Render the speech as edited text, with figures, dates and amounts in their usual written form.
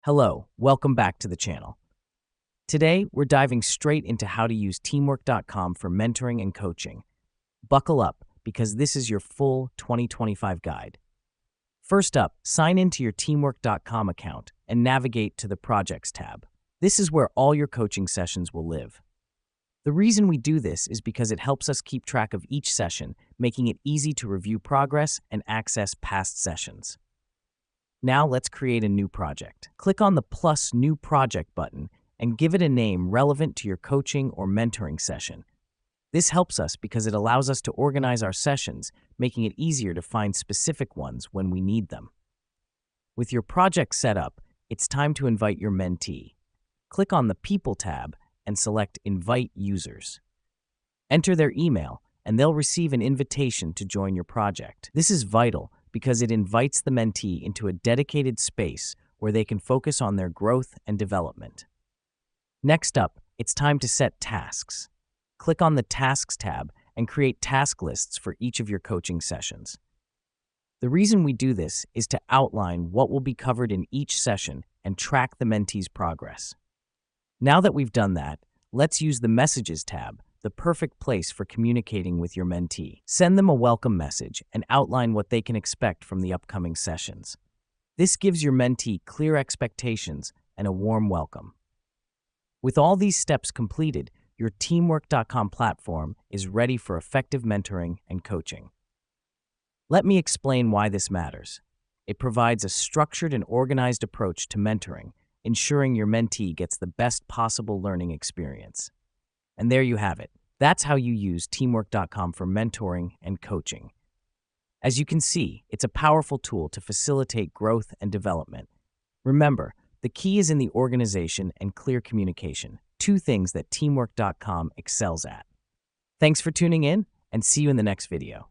Hello, welcome back to the channel. Today, we're diving straight into how to use teamwork.com for mentoring and coaching. Buckle up, because this is your full 2025 guide. First up, sign into your teamwork.com account and navigate to the Projects tab. This is where all your coaching sessions will live. The reason we do this is because it helps us keep track of each session, making it easy to review progress and access past sessions. Now let's create a new project. Click on the plus New Project button and give it a name relevant to your coaching or mentoring session. This helps us because it allows us to organize our sessions, making it easier to find specific ones when we need them. With your project set up, it's time to invite your mentee. Click on the People tab and select Invite Users. Enter their email, and they'll receive an invitation to join your project. This is vital because it invites the mentee into a dedicated space where they can focus on their growth and development. Next up, it's time to set tasks. Click on the Tasks tab and create task lists for each of your coaching sessions. The reason we do this is to outline what will be covered in each session and track the mentee's progress. Now that we've done that, let's use the Messages tab, the perfect place for communicating with your mentee. Send them a welcome message and outline what they can expect from the upcoming sessions. This gives your mentee clear expectations and a warm welcome. With all these steps completed, your teamwork.com platform is ready for effective mentoring and coaching. Let me explain why this matters. It provides a structured and organized approach to mentoring, ensuring your mentee gets the best possible learning experience. And there you have it. That's how you use teamwork.com for mentoring and coaching. As you can see, it's a powerful tool to facilitate growth and development. Remember, the key is in the organization and clear communication, two things that teamwork.com excels at. Thanks for tuning in, and see you in the next video.